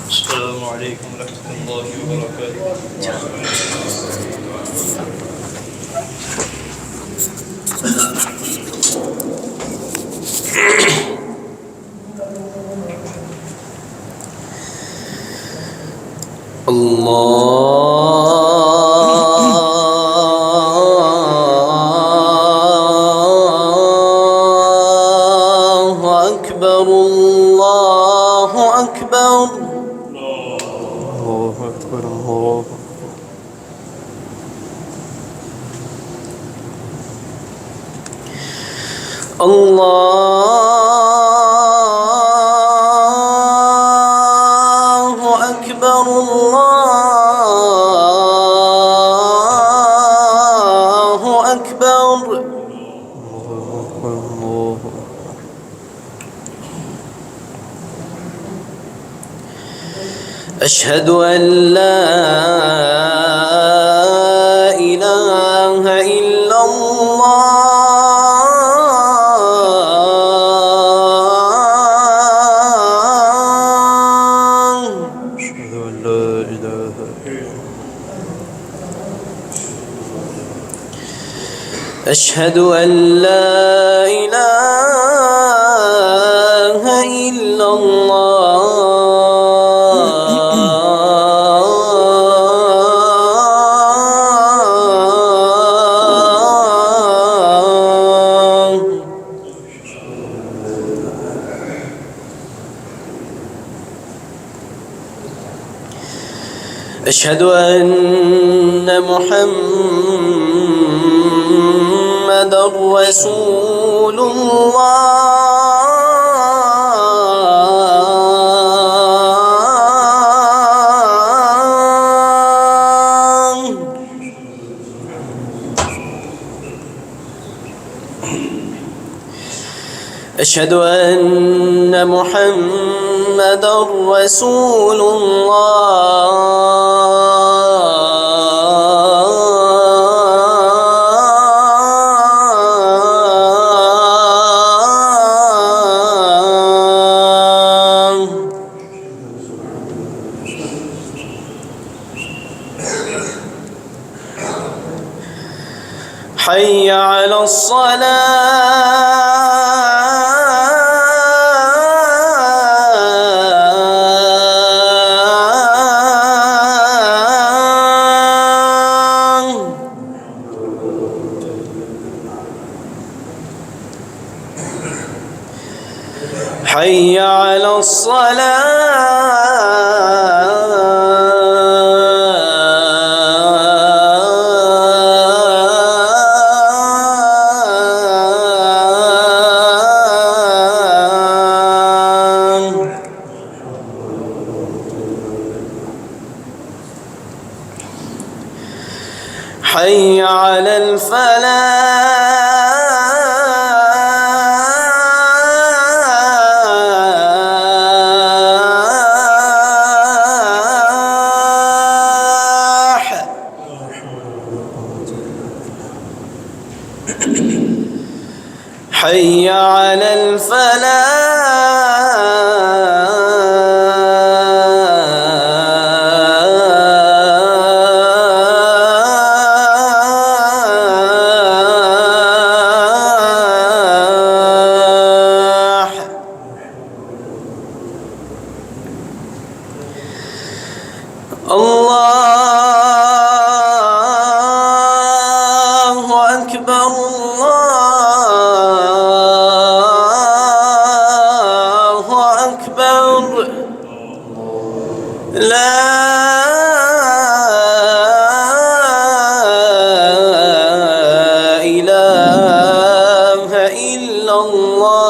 السلام عليكم ورحمة الله وبركاته. الله أكبر الله أكبر الله أكبر الله الله أكبر الله أكبر الله أشهد أن لا إله إلا الله أشهد أن لا إله أشهد أن لا إله إلا الله أشهد أن محمدًا رسول الله أشهد أن محمدًا رسول الله حي على الصلاة حي على الصلاة حي على الفلاح حي على الفلاح الله أكبر الله أكبر لا إله إلا الله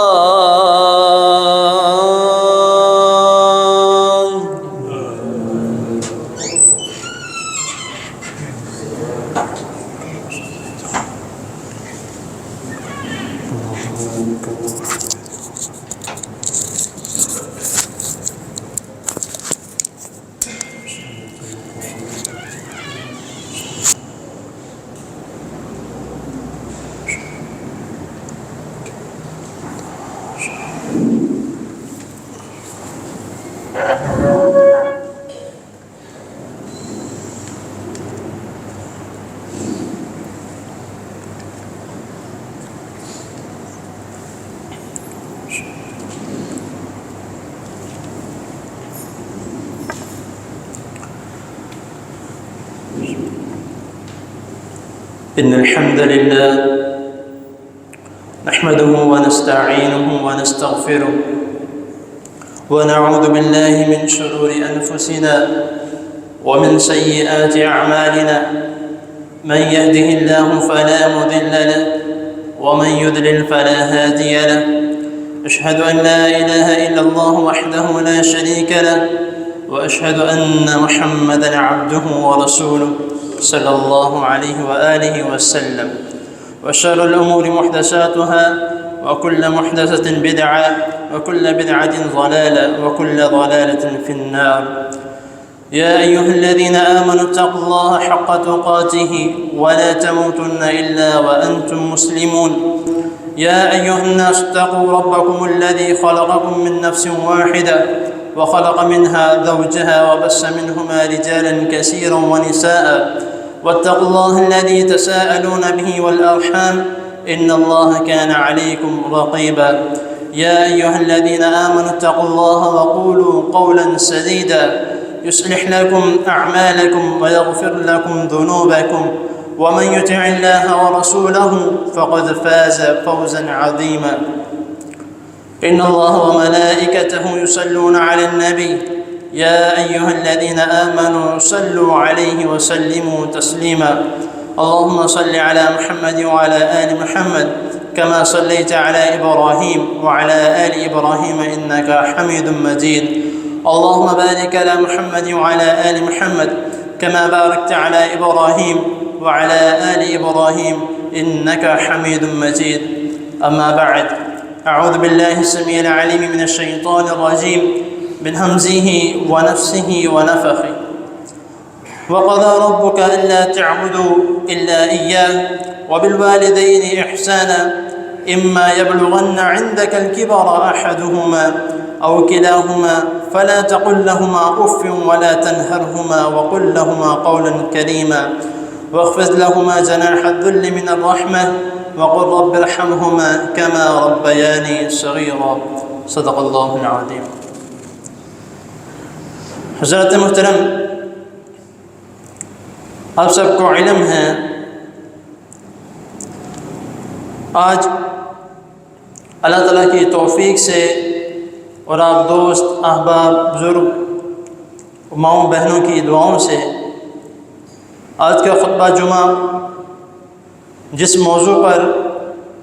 إن الحمد لله نحمده ونستعينه ونستغفره ونعوذ بالله من شرور أنفسنا ومن سيئات أعمالنا. من يهده الله فلا مضل له ومن يضلل فلا هادي له. أشهد أن لا إله إلا الله وحده لا شريك له وأشهد أن محمدًا عبده ورسوله صلى الله عليه وآله وسلم. وشر الأمور محدثاتها وكل محدثة بدعة وكل بدعة ضلالة وكل ضلالة في النار. يا أيها الذين آمنوا اتقوا الله حق تقاته ولا تموتن إلا وأنتم مسلمون. يا أيها الناس اتقوا ربكم الذي خلقكم من نفس واحدة وخلق منها زوجها وبث منهما رجالا كثيرا ونساء واتقوا الله الذي تساءلون به والأرحام إن الله كان عليكم رقيبا. يا أيها الذين آمنوا اتقوا الله وقولوا قولا سديدا يصلح لكم أعمالكم ويغفر لكم ذنوبكم ومن يطع الله ورسوله فقد فاز فوزا عظيما. إن الله وملائكته يصلون على النبي يا أيها الذين آمنوا صلوا عليه وسلموا تسليما. اللهم صل على محمد وعلى آل محمد كما صليت على إبراهيم وعلى آل إبراهيم إنك حميد مجيد. اللهم بارك على محمد وعلى آل محمد كما باركت على إبراهيم وعلى آل إبراهيم إنك حميد مجيد. أما بعد، أعوذ بالله السميع العليم من الشيطان الرجيم من همزه ونفسه ونفخه. وقضى ربك ألا تعبدوا إلا إياه وبالوالدين إحسانا إما يبلغن عندك الكبر أحدهما أو كلاهما فلا تقل لهما أف ولا تنهرهما وقل لهما قولا كريما واخفض لهما جناح الذل من الرحمة وقل رب ارحمهما كما ربياني صغيرا. صدق اللہ العظیم. حضرت محترم، آپ سب کو علم ہے آج اللہ تعالیٰ کی توفیق سے اور آپ دوست احباب بزرگ ماؤں بہنوں کی دعاؤں سے آج کا خطبہ جمعہ جس موضوع پر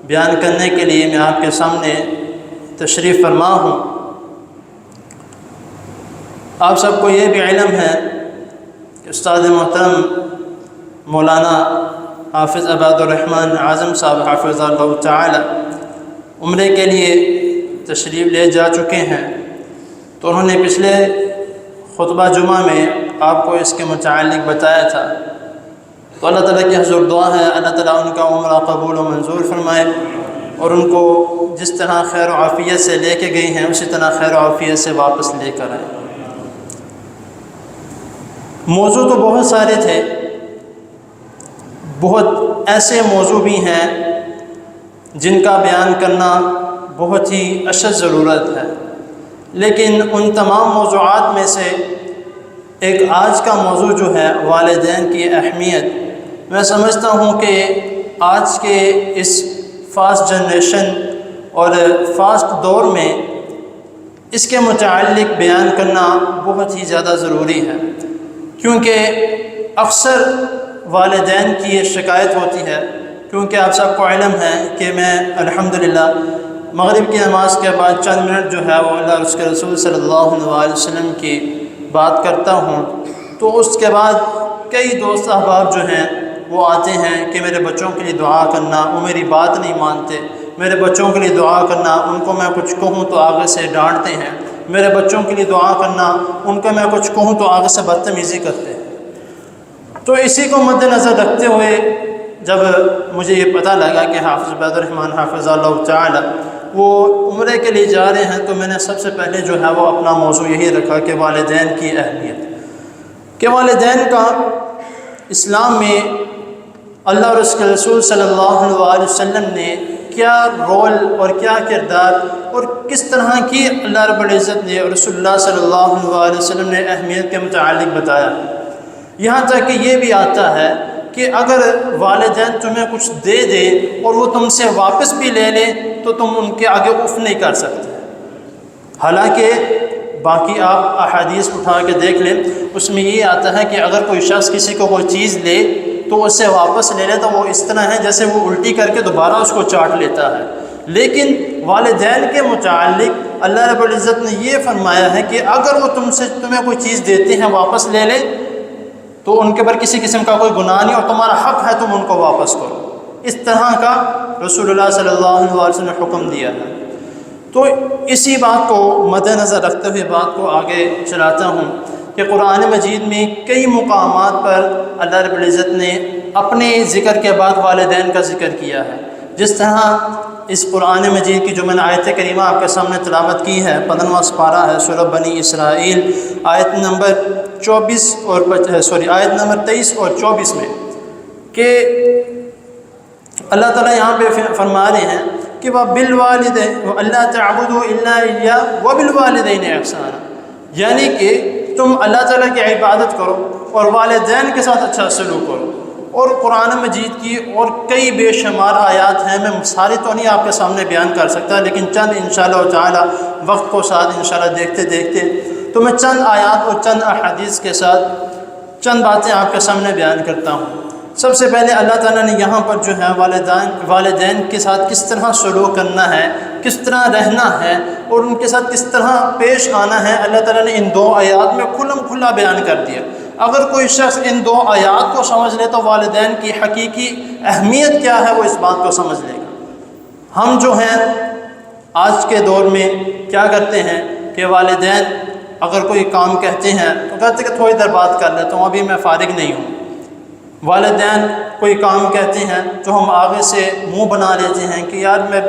بیان کرنے کے لیے میں آپ کے سامنے تشریف فرما ہوں، آپ سب کو یہ بھی علم ہے کہ استاد محترم مولانا حافظ عباد الرحمن اعظم صاحب حافظ اللہ تعالی عمرے کے لیے تشریف لے جا چکے ہیں، تو انہوں نے پچھلے خطبہ جمعہ میں آپ کو اس کے متعلق بتایا تھا. تو اللہ تعالیٰ کی حضور دعا ہے اللہ تعالیٰ ان کا عمرہ قبول و منظور فرمائے اور ان کو جس طرح خیر و عافیت سے لے کے گئی ہیں اسی طرح خیر و عافیت سے واپس لے کر آئے. موضوع تو بہت سارے تھے، بہت ایسے موضوع بھی ہیں جن کا بیان کرنا بہت ہی اشد ضرورت ہے، لیکن ان تمام موضوعات میں سے ایک آج کا موضوع جو ہے والدین کی اہمیت، میں سمجھتا ہوں کہ آج کے اس فاسٹ جنریشن اور فاسٹ دور میں اس کے متعلق بیان کرنا بہت ہی زیادہ ضروری ہے، کیونکہ اکثر والدین کی یہ شکایت ہوتی ہے. کیونکہ آپ سب کو علم ہے کہ میں الحمدللہ مغرب کی نماز کے بعد چند منٹ جو ہے وہ اللہ اس کے رسول صلی اللہ علیہ وسلم کی بات کرتا ہوں، تو اس کے بعد کئی دوست احباب جو ہیں وہ آتے ہیں کہ میرے بچوں کے لیے دعا کرنا، وہ میری بات نہیں مانتے، میرے بچوں کے لیے دعا کرنا، ان کو میں کچھ کہوں تو آگے سے ڈانٹتے ہیں، میرے بچوں کے لیے دعا کرنا، ان کو میں کچھ کہوں تو آگے سے بدتمیزی کرتے ہیں. تو اسی کو مد نظر رکھتے ہوئے جب مجھے یہ پتہ لگا کہ حافظ عباد الرحمن حافظ اللہ تعالی وہ عمرے کے لیے جا رہے ہیں، تو میں نے سب سے پہلے جو ہے وہ اپنا موضوع یہی رکھا کہ والدین کی اہمیت، کہ والدین کا اسلام میں اللہ اور اس کے رسول صلی اللہ علیہ وسلم نے کیا رول اور کیا کردار اور کس طرح کی اللہ رب العزت نے اور رسول اللہ صلی اللہ علیہ وسلم نے اہمیت کے متعلق بتایا. یہاں تک کہ یہ بھی آتا ہے کہ اگر والدین تمہیں کچھ دے دے اور وہ تم سے واپس بھی لے لیں تو تم ان کے آگے اف نہیں کر سکتے۔ حالانکہ باقی آپ احادیث اٹھا کے دیکھ لیں، اس میں یہ آتا ہے کہ اگر کوئی شخص کسی کو کوئی چیز لے تو اسے واپس لے لے تو وہ اس طرح ہے جیسے وہ الٹی کر کے دوبارہ اس کو چاٹ لیتا ہے۔ لیکن والدین کے متعلق اللہ رب العزت نے یہ فرمایا ہے کہ اگر وہ تمہیں کوئی چیز دیتے ہیں واپس لے لیں تو ان کے پر کسی قسم کا کوئی گناہ نہیں، اور تمہارا حق ہے تم ان کو واپس کرو۔ اس طرح کا رسول اللہ صلی اللہ علیہ وسلم نے حکم دیا ہے۔ تو اسی بات کو مد نظر رکھتے ہوئے بات کو آگے چلاتا ہوں کہ قرآن مجید میں کئی مقامات پر اللہ رب العزت نے اپنے ذکر کے بعد والدین کا ذکر کیا ہے۔ جس طرح اس قرآن مجید کی جو میں نے آیت کریمہ آپ کے سامنے تلاوت کی ہے، 15واں سپارہ ہے سورہ بنی اسرائیل، آیت نمبر 23 اور 24 میں، کہ اللہ تعالیٰ یہاں پہ فرما رہے ہیں کہ وَبِالْوَالِدَيْنِ وَأَلَّا تَعْبُدُوا إِلَّا إِيَّاهُ وَبِالْوَالِدَيْنِ إِحْسَانًا، یعنی کہ تم اللہ تعالیٰ کی عبادت کرو اور والدین کے ساتھ اچھا سلوک کرو۔ اور قرآن مجید کی اور کئی بے شمار آیات ہیں، میں ساری تو نہیں آپ کے سامنے بیان کر سکتا، لیکن چند انشاءاللہ تعالی وقت کو ساتھ انشاءاللہ دیکھتے دیکھتے تو میں چند آیات اور چند احادیث کے ساتھ چند باتیں آپ کے سامنے بیان کرتا ہوں۔ سب سے پہلے اللہ تعالیٰ نے یہاں پر جو ہے والدین کے ساتھ کس طرح سلوک کرنا ہے، کس طرح رہنا ہے اور ان کے ساتھ کس طرح پیش آنا ہے، اللہ تعالیٰ نے ان 2 آیات میں کھلم کھلا بیان کر دیا۔ اگر کوئی شخص ان 2 آیات کو سمجھ لے تو والدین کی حقیقی اہمیت کیا ہے وہ اس بات کو سمجھ لے گا۔ ہم جو ہیں آج کے دور میں کیا کرتے ہیں کہ والدین اگر کوئی کام کہتے ہیں تو کہتے ہیں کہ تھوڑی دیر بات کر لیتا ہوں، ابھی میں فارغ نہیں ہوں۔ والدین کوئی کام کہتے ہیں جو ہم آگے سے منہ بنا لیتے ہیں کہ یار میں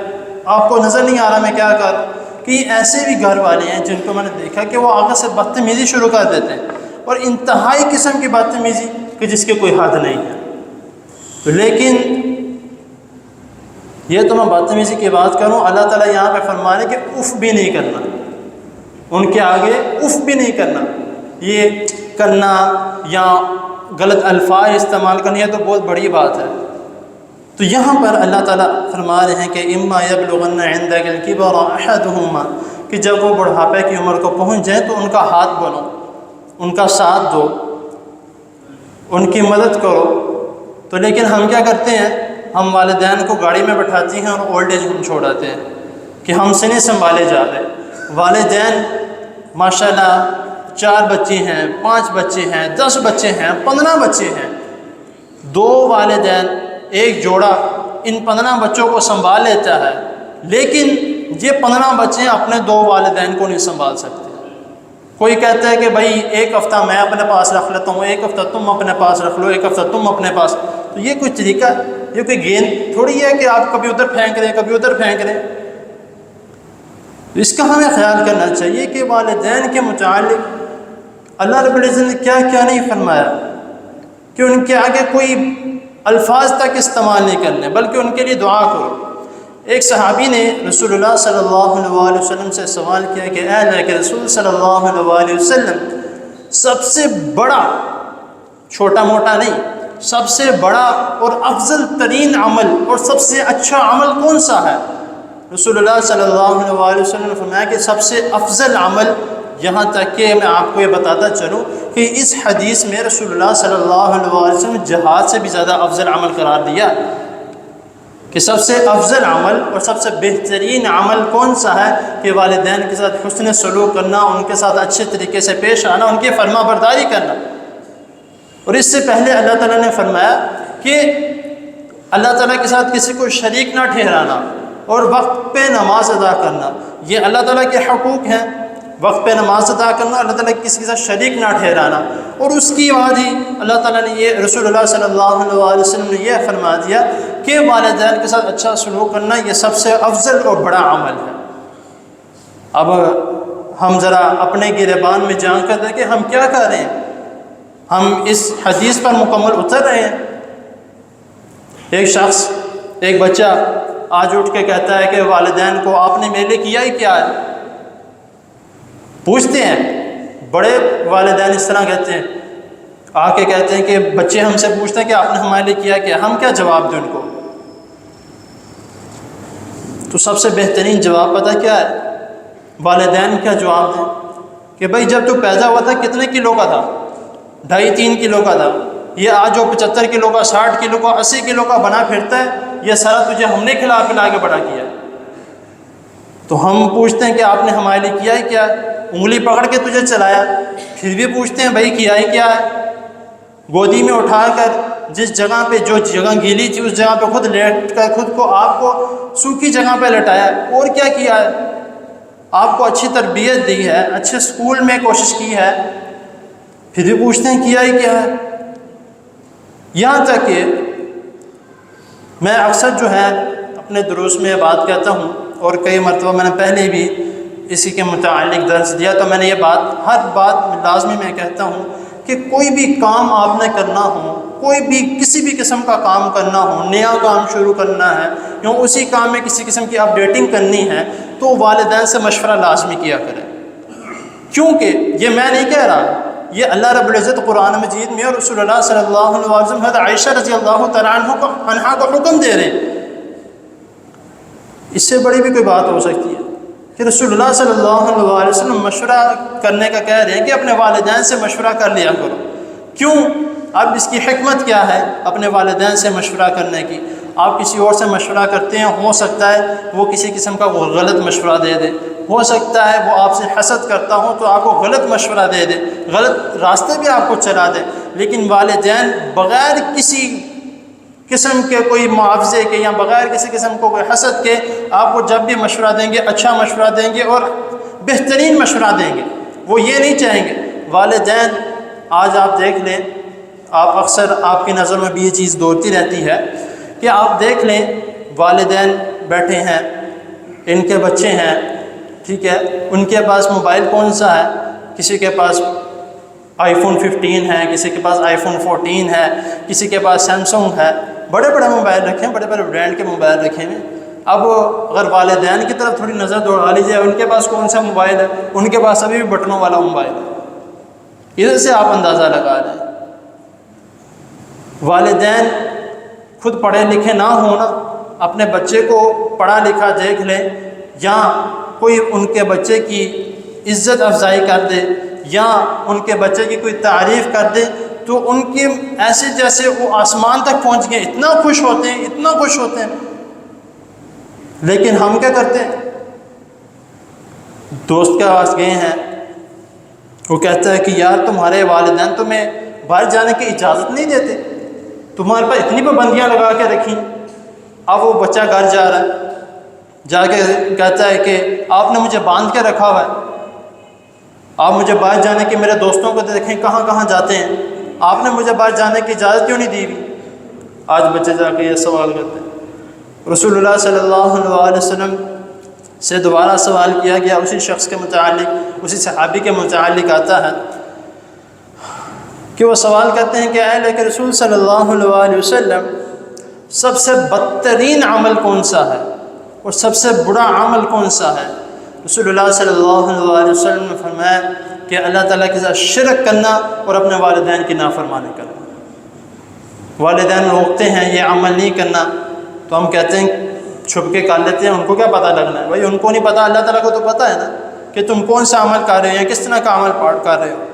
آپ کو نظر نہیں آ رہا میں کیا کروں۔ کہ ایسے بھی گھر والے ہیں جن کو میں نے دیکھا کہ وہ آگے سے بدتمیزی شروع کر دیتے ہیں، اور انتہائی قسم کی بدتمیزی کہ جس کے کوئی حد نہیں ہے۔ لیکن یہ تو میں بدتمیزی کی بات کروں، اللہ تعالیٰ یہاں پہ فرما رہے کہ اف بھی نہیں کرنا، ان کے آگے اف بھی نہیں کرنا۔ یہ کرنا یا غلط الفاظ استعمال کرنا یہ تو بہت بڑی بات ہے۔ تو یہاں پر اللہ تعالیٰ فرما رہے ہیں کہ اما یبلغن عندک الکبر احدہما، کہ جب وہ بڑھاپے کی عمر کو پہنچ جائیں تو ان کا ہاتھ بنو، ان کا ساتھ دو، ان کی مدد کرو۔ تو لیکن ہم کیا کرتے ہیں، ہم والدین کو گاڑی میں بٹھاتے ہیں اور اولڈ ایج ہوم چھوڑاتے ہیں کہ ہم سے نہیں سنبھالے جا رہے۔ والدین ماشاءاللہ 4 بچے ہیں، 5 بچے ہیں، 10 بچے ہیں، 15 بچے ہیں، 2 والدین ایک جوڑا ان 15 بچوں کو سنبھال لیتا ہے، لیکن یہ 15 بچے اپنے 2 والدین کو نہیں سنبھال سکتے۔ کوئی کہتا ہے کہ بھائی ایک ہفتہ میں اپنے پاس رکھ لیتا ہوں، ایک ہفتہ تم اپنے پاس رکھ لو، ایک ہفتہ تم اپنے پاس۔ تو یہ کوئی طریقہ ہے؟ یہ کوئی گیند تھوڑی ہے کہ آپ کبھی ادھر پھینک رہے ہیں کبھی ادھر پھینک رہے ہیں۔ اس کا ہمیں خیال کرنا چاہیے کہ والدین کے متعلق اللہ رب العزت نے کیا کیا نہیں فرمایا کہ ان کے آگے کوئی الفاظ تک استعمال نہیں کرنے، بلکہ ان کے لیے دعا کرو۔ ایک صحابی نے رسول اللہ صلی اللہ علیہ وسلم سے سوال کیا کہ اے اللہ کے رسول صلی اللہ علیہ وسلم، سب سے بڑا، چھوٹا موٹا نہیں، سب سے بڑا اور افضل ترین عمل اور سب سے اچھا عمل کون سا ہے؟ رسول اللہ صلی اللہ علیہ وسلم نے فرمایا کہ سب سے افضل عمل، یہاں تک کہ میں آپ کو یہ بتاتا چلوں کہ اس حدیث میں رسول اللہ صلی اللہ علیہ وسلم نے جہاد سے بھی زیادہ افضل عمل قرار دیا کہ سب سے افضل عمل اور سب سے بہترین عمل کون سا ہے کہ والدین کے ساتھ حسن سلوک کرنا، ان کے ساتھ اچھے طریقے سے پیش آنا، ان کی فرما برداری کرنا۔ اور اس سے پہلے اللہ تعالیٰ نے فرمایا کہ اللہ تعالیٰ کے ساتھ کسی کو شریک نہ ٹھہرانا اور وقت پہ نماز ادا کرنا، یہ اللہ تعالیٰ کے حقوق ہیں۔ وقت پہ نماز ادا کرنا، اللہ تعالیٰ کسی کے ساتھ شریک نہ ٹھہرانا، اور اس کی بعد ہی اللہ تعالیٰ نے یہ رسول اللہ صلی اللہ علیہ وسلم نے یہ فرما دیا کہ والدین کے ساتھ اچھا سلوک کرنا یہ سب سے افضل اور بڑا عمل ہے۔ اب ہم ذرا اپنے گریبان میں جان کر دیکھیں ہم کیا کر رہے ہیں، ہم اس حدیث پر مکمل اتر رہے ہیں۔ ایک شخص، ایک بچہ آج اٹھ کے کہتا ہے کہ والدین کو آپ نے میرے لیے کیا ہی کیا ہے؟ پوچھتے ہیں، بڑے والدین اس طرح کہتے ہیں، آ کے کہتے ہیں کہ بچے ہم سے پوچھتے ہیں کہ آپ نے ہمارے لیے کیا کیا، ہم کیا جواب دیں ان کو؟ تو سب سے بہترین جواب پتہ کیا ہے؟ والدین کیا جواب دیں کہ بھائی جب تو پیدا ہوا تھا کتنے کلو کا تھا؟ 2.5-3 کلو کا تھا، یہ آج جو 75 کلو کا، 60 کلو کا، 80 کلو کا بنا پھرتا ہے، یہ سارا تجھے ہم نے کھلا پلا کے بڑا کیا ہے۔ تو ہم پوچھتے ہیں کہ آپ نے ہمارے لیے کیا ہی کیا ہے؟ انگلی پکڑ کے تجھے چلایا، پھر بھی پوچھتے ہیں بھائی کیا ہی کیا ہے؟ گودی میں اٹھا کر جس جگہ پہ، جو جگہ گیلی تھی اس جگہ پہ خود لیٹ کر خود کو، آپ کو سوکھی جگہ پہ لٹایا، اور کیا کیا ہے؟ آپ کو اچھی تربیت دی ہے، اچھے اسکول میں کوشش کی ہے، پھر بھی پوچھتے ہیں کیا ہی کیا ہے؟ یہاں تک کہ میں اکثر جو ہے اپنے دروس میں بات کہتا ہوں، اور کئی مرتبہ میں نے پہلے بھی اسی کے متعلق درس دیا، تو میں نے یہ بات، ہر بات لازمی میں کہتا ہوں کہ کوئی بھی کام آپ نے کرنا ہو، کوئی بھی کسی بھی قسم کا کام کرنا ہو، نیا کام شروع کرنا ہے یا اسی کام میں کسی قسم کی اپڈیٹنگ کرنی ہے، تو والدین سے مشورہ لازمی کیا کریں۔ کیونکہ یہ میں نہیں کہہ رہا، یہ اللہ رب العزت قرآن مجید میں اور رسول اللہ صلی اللہ علیہ وسلم حضرت عائشہ رضی اللہ تعالیٰ عنہا کو حکم دے رہے ہیں۔ اس سے بڑی بھی کوئی بات ہو سکتی ہے کہ رسول اللہ صلی اللہ علیہ وسلم مشورہ کرنے کا کہہ رہے ہیں کہ اپنے والدین سے مشورہ کر لیا کرو۔ کیوں؟ اب اس کی حکمت کیا ہے اپنے والدین سے مشورہ کرنے کی؟ آپ کسی اور سے مشورہ کرتے ہیں، ہو سکتا ہے وہ کسی قسم کا وہ غلط مشورہ دے دے، ہو سکتا ہے وہ آپ سے حسد کرتا ہوں تو آپ کو غلط مشورہ دے دے، غلط راستے بھی آپ کو چلا دے، لیکن والدین بغیر کسی قسم کے کوئی معاوضے کے یا بغیر کسی قسم کو کوئی حسد کے آپ کو جب بھی مشورہ دیں گے اچھا مشورہ دیں گے اور بہترین مشورہ دیں گے۔ وہ یہ نہیں چاہیں گے والدین، آج آپ دیکھ لیں، آپ اکثر آپ کی نظر میں بھی یہ چیز دوڑتی رہتی ہے کہ آپ دیکھ لیں والدین بیٹھے ہیں، ان کے بچے ہیں، ٹھیک ہے، ان کے پاس موبائل کون سا ہے؟ کسی کے پاس آئی فون 15 ہے، کسی کے پاس آئی فون 14 ہے، کسی کے پاس سیمسنگ ہے، بڑے بڑے موبائل رکھے ہیں، بڑے بڑے برانڈ کے موبائل رکھے ہیں۔ اب اگر والدین کی طرف تھوڑی نظر دوڑا لیجیے، ان کے پاس کون سا موبائل ہے؟ ان کے پاس ابھی بھی بٹنوں والا موبائل ہے۔ ادھر سے آپ اندازہ لگا لیں۔ والدین خود پڑھے لکھے نہ ہونا، اپنے بچے کو پڑھا لکھا دیکھ لیں، یا کوئی ان کے بچے کی عزت افزائی کر دے یا ان کے بچے کی کوئی تعریف کر دے، تو ان کے ایسے جیسے وہ آسمان تک پہنچ گئے، اتنا خوش ہوتے ہیں، اتنا خوش ہوتے ہیں۔ لیکن ہم کیا کرتے ہیں؟ دوست کے پاس گئے ہیں، وہ کہتا ہے کہ یار تمہارے والدین تمہیں باہر جانے کی اجازت نہیں دیتے، تمہارے پاس اتنی پابندیاں لگا کے رکھی۔ اب وہ بچہ گھر جا رہا ہے، جا کے کہتا ہے کہ آپ نے مجھے باندھ کے رکھا ہوا ہے، آپ مجھے باہر جانے کی، میرے دوستوں کو دیکھیں کہاں کہاں جاتے ہیں، آپ نے مجھے باہر جانے کی اجازت کیوں نہیں دی ہوئی؟ آج بچے جا کے یہ سوال کرتے ہیں۔ رسول اللہ صلی اللہ علیہ وسلم سے دوبارہ سوال کیا گیا، اسی شخص کے متعلق، اسی صحابی کے متعلق آتا ہے کہ وہ سوال کرتے ہیں کہ اے اللہ کے رسول صلی اللہ علیہ وسلم، سب سے بدترین عمل کون سا ہے اور سب سے برا عمل کون سا ہے؟ رسول اللہ صلی اللہ علیہ وسلم نے فرمایا کہ اللہ تعالیٰ کے ساتھ شرک کرنا اور اپنے والدین کی نافرمانی کرنا۔ والدین روکتے ہیں یہ عمل نہیں کرنا، تو ہم کہتے ہیں چھپ کے کر لیتے ہیں، ان کو کیا پتہ لگنا ہے؟ بھائی ان کو نہیں پتہ، اللہ تعالیٰ کو تو پتہ ہے نا کہ تم کون سا عمل کر رہے ہو یا کس طرح کا عمل کر رہے ہو۔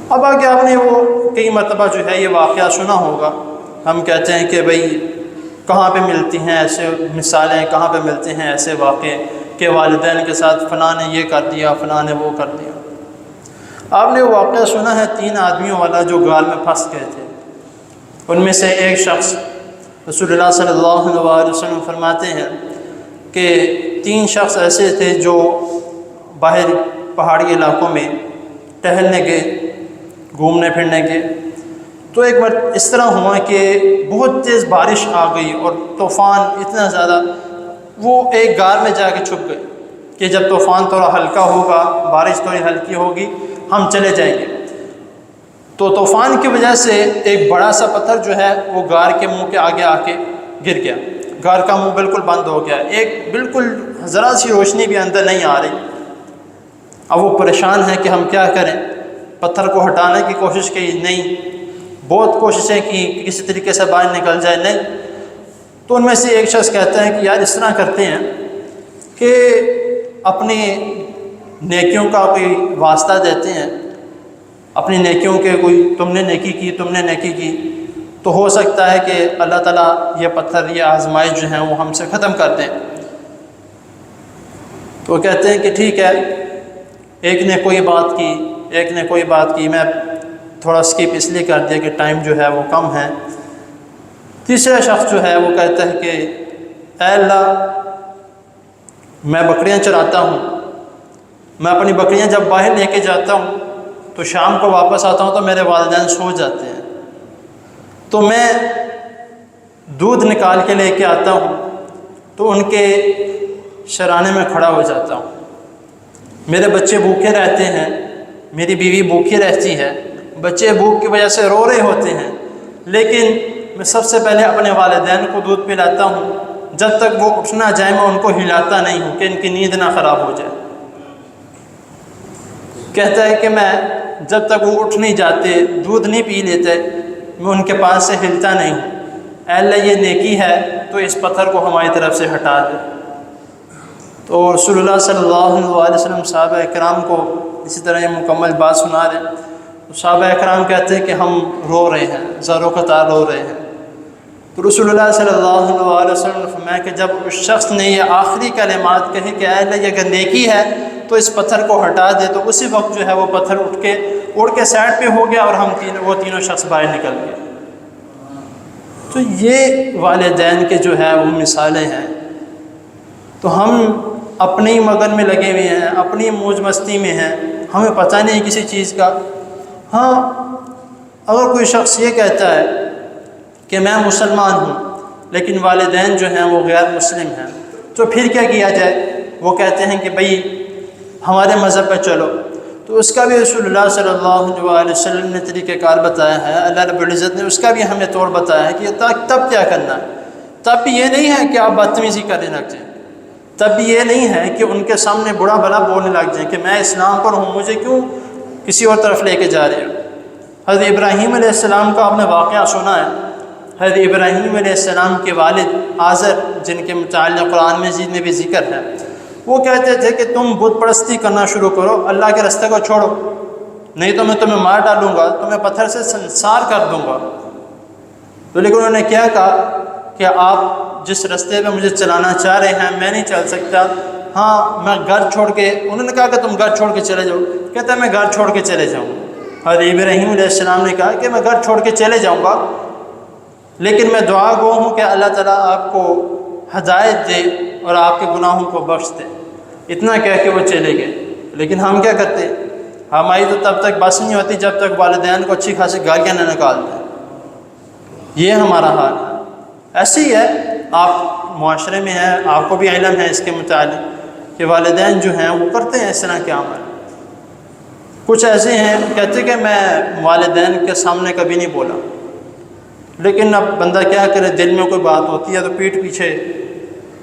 اب آگے آپ نے وہ کئی مرتبہ جو ہے یہ واقعہ سنا ہوگا، ہم کہتے ہیں کہ بھئی کہاں پہ ملتی ہیں ایسے مثالیں، کہاں پہ ملتے ہیں ایسے واقعے کہ والدین کے ساتھ فلاں نے یہ کر دیا، فلاں نے وہ کر دیا۔ آپ نے وہ واقعہ سنا ہے 3 آدمیوں والا جو گال میں پھنس گئے تھے۔ ان میں سے ایک شخص، رسول اللہ صلی اللہ علیہ وسلم فرماتے ہیں کہ 3 شخص ایسے تھے جو باہر پہاڑی علاقوں میں ٹہلنے گئے، گھومنے پھرنے گئے، تو ایک بار اس طرح ہوا کہ بہت تیز بارش آ گئی اور طوفان اتنا زیادہ، وہ ایک غار میں جا کے چھپ گئے کہ جب طوفان تھوڑا ہلکا ہوگا، بارش تھوڑی ہلکی ہوگی، ہم چلے جائیں گے۔ تو طوفان کی وجہ سے ایک بڑا سا پتھر جو ہے وہ غار کے منہ کے آگے آ کے گر گیا، غار کا منہ بالکل بند ہو گیا، ایک بالکل ذرا سی روشنی بھی اندر نہیں آ رہی۔ اب وہ پریشان ہے کہ ہم کیا کریں، پتھر کو ہٹانے کی کوشش کی، نہیں، بہت کوششیں کی کہ کسی طریقے سے باہر نکل جائے، نہیں۔ تو ان میں سے ایک شخص کہتا ہے کہ یار اس طرح کرتے ہیں کہ اپنی نیکیوں کا کوئی واسطہ دیتے ہیں، اپنی نیکیوں کے کوئی تم نے نیکی کی، تم نے نیکی کی، تو ہو سکتا ہے کہ اللہ تعالیٰ یہ پتھر، یہ آزمائش جو ہیں وہ ہم سے ختم کر دیں۔ تو وہ کہتے ہیں کہ ٹھیک ہے، ایک نے کوئی بات کی، ایک نے کوئی بات کی، میں تھوڑا سکپ اس لیے کر دیا کہ ٹائم جو ہے وہ کم ہے۔ تیسرا شخص جو ہے وہ کہتا ہے کہ اے اللہ، میں بکریاں چراتا ہوں، میں اپنی بکریاں جب باہر لے کے جاتا ہوں تو شام کو واپس آتا ہوں تو میرے والدین سو جاتے ہیں، تو میں دودھ نکال کے لے کے آتا ہوں تو ان کے شرانے میں کھڑا ہو جاتا ہوں، میرے بچے بھوکے رہتے ہیں، میری بیوی بھوکی رہتی ہے، بچے بھوک کی وجہ سے رو رہے ہوتے ہیں، لیکن میں سب سے پہلے اپنے والدین کو دودھ پلاتا ہوں، جب تک وہ اٹھ نہ جائے میں ان کو ہلاتا نہیں ہوں کہ ان کی نیند نہ خراب ہو جائے۔ کہتا ہے کہ میں جب تک وہ اٹھ نہیں جاتے، دودھ نہیں پی لیتے، میں ان کے پاس سے ہلتا نہیں ہوں۔ اے اللہ یہ نیکی ہے تو اس پتھر کو ہماری طرف سے ہٹا دے۔ تو رسول اللہ صلی اللہ علیہ وسلم صحابہ اکرام کو اسی طرح یہ مکمل بات سنا رہے ہیں۔ تو صحابہ اکرام کہتے ہیں کہ ہم رو رہے ہیں، زاروں قطار رو رہے ہیں۔ تو رسول اللہ صلی اللہ علیہ وسلم نے فرمایا کہ جب اس شخص نے یہ آخری کلمات کہے کہ اے اللہ یہ اگر نیکی ہے تو اس پتھر کو ہٹا دے، تو اسی وقت جو ہے وہ پتھر اڑ کے سائڈ پہ ہو گیا اور وہ تینوں شخص باہر نکل گئے۔ تو یہ والدین کے جو ہے وہ مثالیں ہیں۔ تو ہم اپنی مگن میں لگے ہوئے ہیں، اپنی موج مستی میں ہیں، ہمیں پتہ نہیں کسی چیز کا۔ ہاں، اگر کوئی شخص یہ کہتا ہے کہ میں مسلمان ہوں لیکن والدین جو ہیں وہ غیر مسلم ہیں، تو پھر کیا کیا جائے؟ وہ کہتے ہیں کہ بھئی ہمارے مذہب پہ چلو، تو اس کا بھی رسول اللہ صلی اللہ علیہ وسلم نے طریقہ کار بتایا ہے، اللہ رب العزت نے اس کا بھی ہمیں طور بتایا ہے کہ تب کیا کرنا ہے۔ تب بھی یہ نہیں ہے کہ آپ بدتمیزی کرنے لگ جائیں، تب بھی یہ نہیں ہے کہ ان کے سامنے برا بھلا بولنے لگ جائیں کہ میں اسلام پر ہوں، مجھے کیوں کسی اور طرف لے کے جا رہے ہو۔ حضرت ابراہیم علیہ السلام کا آپ نے واقعہ سنا ہے۔ حضرت ابراہیم علیہ السلام کے والد آزر، جن کے متعلق قرآن مجید میں بھی ذکر ہے، وہ کہتے تھے کہ تم بت پرستی کرنا شروع کرو، اللہ کے راستے کو چھوڑو، نہیں تو میں تمہیں مار ڈالوں گا، تمہیں پتھر سے سنسار کر دوں گا۔ تو لیکن انہوں نے کیا کہا کہ آپ جس راستے پہ مجھے چلانا چاہ رہے ہیں میں نہیں چل سکتا، ہاں میں گھر چھوڑ کے، انہوں نے کہا کہ تم گھر چھوڑ کے چلے جاؤ، کہتا ہے میں گھر چھوڑ کے چلے جاؤں۔ حضرت ابراہیم علیہ السلام نے کہا کہ میں گھر چھوڑ کے چلے جاؤں گا، لیکن میں دعا گو ہوں کہ اللہ تعالیٰ آپ کو ہدایت دے اور آپ کے گناہوں کو بخش دے۔ اتنا کہہ کے وہ چلے گئے۔ لیکن ہم کیا کرتے؟ ہماری تو تب تک بس نہیں ہوتی جب تک والدین کو اچھی خاصی گالیاں نہ نکال دیں۔ یہ ہمارا حال ہے۔ ایسے ہی ہے، آپ معاشرے میں ہیں، آپ کو بھی علم ہے اس کے متعلق کہ والدین جو ہیں وہ کرتے ہیں اس طرح کے عمل۔ کچھ ایسے ہیں کہتے کہ میں والدین کے سامنے کبھی نہیں بولا، لیکن اب بندہ کیا کرے، دل میں کوئی بات ہوتی ہے تو پیٹھ پیچھے،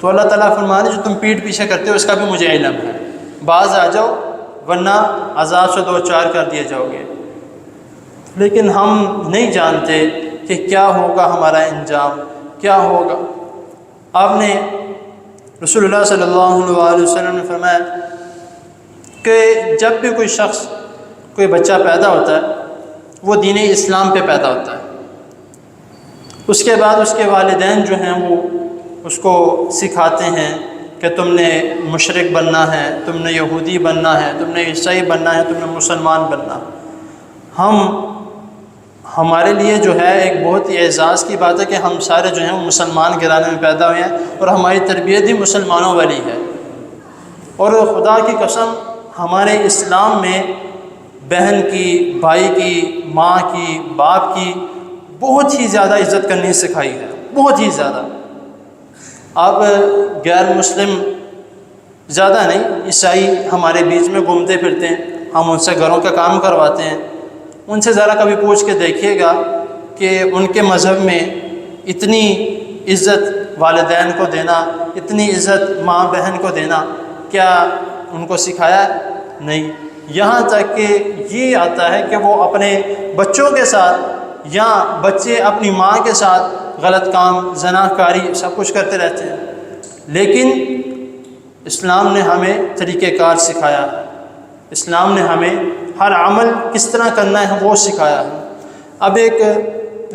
تو اللہ تعالیٰ فرمانے جو تم پیٹھ پیچھے کرتے ہو اس کا بھی مجھے علم ہے، باز آ جاؤ ورنہ عذاب سے دو چار کر دیے جاؤ گے۔ لیکن ہم نہیں جانتے کہ کیا ہوگا ہمارا انجام، کیا ہوگا۔ آپ نے رسول اللہ صلی اللہ علیہ وسلم نے فرمایا کہ جب بھی کوئی شخص، کوئی بچہ پیدا ہوتا ہے وہ دین اسلام پہ پیدا ہوتا ہے، اس کے بعد اس کے والدین جو ہیں وہ اس کو سکھاتے ہیں کہ تم نے مشرک بننا ہے، تم نے یہودی بننا ہے، تم نے عیسائی بننا ہے، تم نے مسلمان بننا۔ ہمارے لیے جو ہے ایک بہت ہی اعزاز کی بات ہے کہ ہم سارے جو ہیں وہ مسلمان گھرانے میں پیدا ہوئے ہیں اور ہماری تربیت بھی مسلمانوں والی ہے۔ اور خدا کی قسم ہمارے اسلام میں بہن کی، بھائی کی، ماں کی، باپ کی بہت ہی زیادہ عزت کرنی سکھائی ہے، بہت ہی زیادہ۔ آپ غیر مسلم زیادہ نہیں، عیسائی ہمارے بیچ میں گھومتے پھرتے ہیں، ہم ان سے گھروں کا کام کرواتے ہیں، ان سے ذرا کبھی پوچھ کے دیکھیے گا کہ ان کے مذہب میں اتنی عزت والدین کو دینا، اتنی عزت ماں بہن کو دینا، کیا ان کو سکھایا ہے؟ نہیں۔ یہاں تک کہ یہ آتا ہے کہ وہ اپنے بچوں کے ساتھ یا بچے اپنی ماں کے ساتھ غلط کام، زنا کاری سب کچھ کرتے رہتے ہیں، لیکن اسلام نے ہمیں طریقہ کار سکھایا ہے، اسلام نے ہمیں ہر عمل کس طرح کرنا ہے وہ سکھایا ہے۔ اب ایک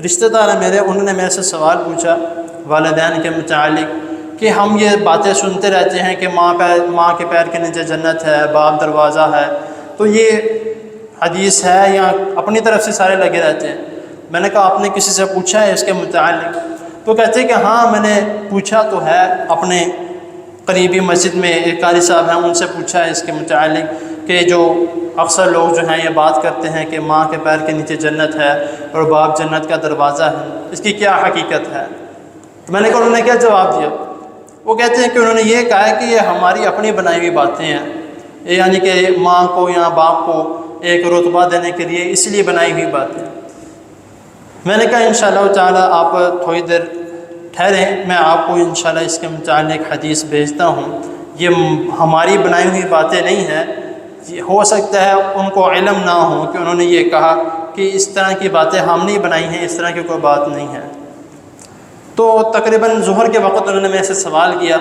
رشتہ دار ہے میرے، انہوں نے میرے سے سوال پوچھا والدین کے متعلق کہ ہم یہ باتیں سنتے رہتے ہیں کہ ماں کے پیر کے نیچے جنت ہے، باپ دروازہ ہے، تو یہ حدیث ہے یا اپنی طرف سے سارے لگے رہتے ہیں؟ میں نے کہا آپ نے کسی سے پوچھا ہے اس کے متعلق؟ تو کہتے ہیں کہ ہاں میں نے پوچھا تو ہے، اپنے قریبی مسجد میں ایک قاری صاحب ہیں ان سے پوچھا ہے اس کے متعلق کہ جو اکثر لوگ جو ہیں یہ بات کرتے ہیں کہ ماں کے پیر کے نیچے جنت ہے اور باپ جنت کا دروازہ ہے، اس کی کیا حقیقت ہے؟ تو میں نے کہا انہوں نے کیا جواب دیا؟ وہ کہتے ہیں کہ انہوں نے یہ کہا ہے کہ یہ ہماری اپنی بنائی ہوئی باتیں ہیں، یعنی کہ ماں کو یا باپ کو ایک رتبہ دینے کے لیے اس لیے بنائی ہوئی باتیں۔ میں نے کہا انشاءاللہ تعالیٰ آپ تھوڑی دیر ٹھہریں، میں آپ کو انشاءاللہ اس کے متعلق حدیث بھیجتا ہوں۔ یہ ہماری بنائی ہوئی باتیں نہیں ہیں، ہو سکتا ہے ان کو علم نہ ہو کہ انہوں نے یہ کہا کہ اس طرح کی باتیں ہم نے بنائی ہیں، اس طرح کی کوئی بات نہیں ہے۔ تو تقریباً ظہر کے وقت انہوں نے میرے سے سوال کیا،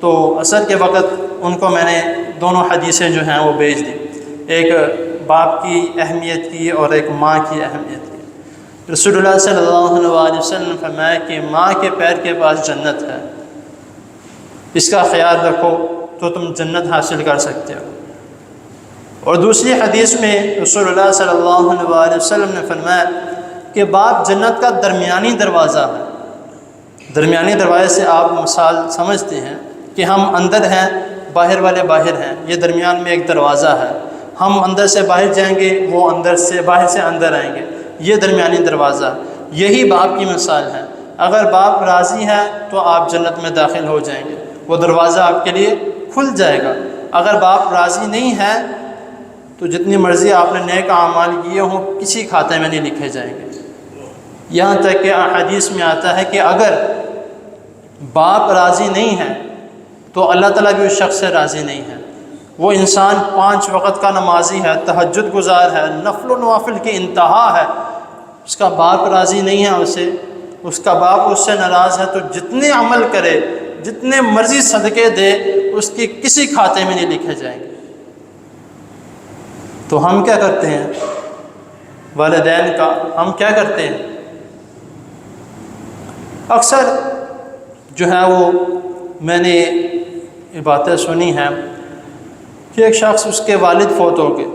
تو عصر کے وقت ان کو میں نے دونوں حدیثیں جو ہیں وہ بھیج دی، ایک باپ کی اہمیت کی اور ایک ماں کی اہمیت کی۔ رسول اللہ صلی اللہ علیہ وسلم فرمایا کہ ماں کے پیر کے پاس جنت ہے، اس کا خیال رکھو تو تم جنت حاصل کر سکتے ہو۔ اور دوسری حدیث میں رسول اللہ صلی اللہ علیہ وسلم نے فرمایا کہ باپ جنت کا درمیانی دروازہ ہے۔ درمیانی دروازے سے آپ مثال سمجھتے ہیں کہ ہم اندر ہیں، باہر والے باہر ہیں، یہ درمیان میں ایک دروازہ ہے، ہم اندر سے باہر جائیں گے، وہ اندر سے باہر سے اندر آئیں گے، یہ درمیانی دروازہ ہے۔ یہی باپ کی مثال ہے، اگر باپ راضی ہے تو آپ جنت میں داخل ہو جائیں گے، وہ دروازہ آپ کے لیے کھل جائے گا۔ اگر باپ راضی نہیں ہے تو جتنی مرضی آپ نے نیک اعمال کیے ہوں کسی کھاتے میں نہیں لکھے جائیں گے۔ یہاں تک کہ حدیث میں آتا ہے کہ اگر باپ راضی نہیں ہے تو اللہ تعالیٰ بھی اس شخص سے راضی نہیں ہے۔ وہ انسان 5 وقت کا نمازی ہے، تہجد گزار ہے، نفل و نوافل کی انتہا ہے، اس کا باپ راضی نہیں ہے اسے، اس کا باپ اس سے ناراض ہے، تو جتنے عمل کرے، جتنے مرضی صدقے دے، اس کی کسی کھاتے میں نہیں لکھے جائیں گے۔ تو ہم کیا کرتے ہیں والدین کا، ہم کیا کرتے ہیں؟ اکثر جو ہے وہ میں نے یہ باتیں سنی ہیں کہ ایک شخص اس کے والد فوت ہو گئے،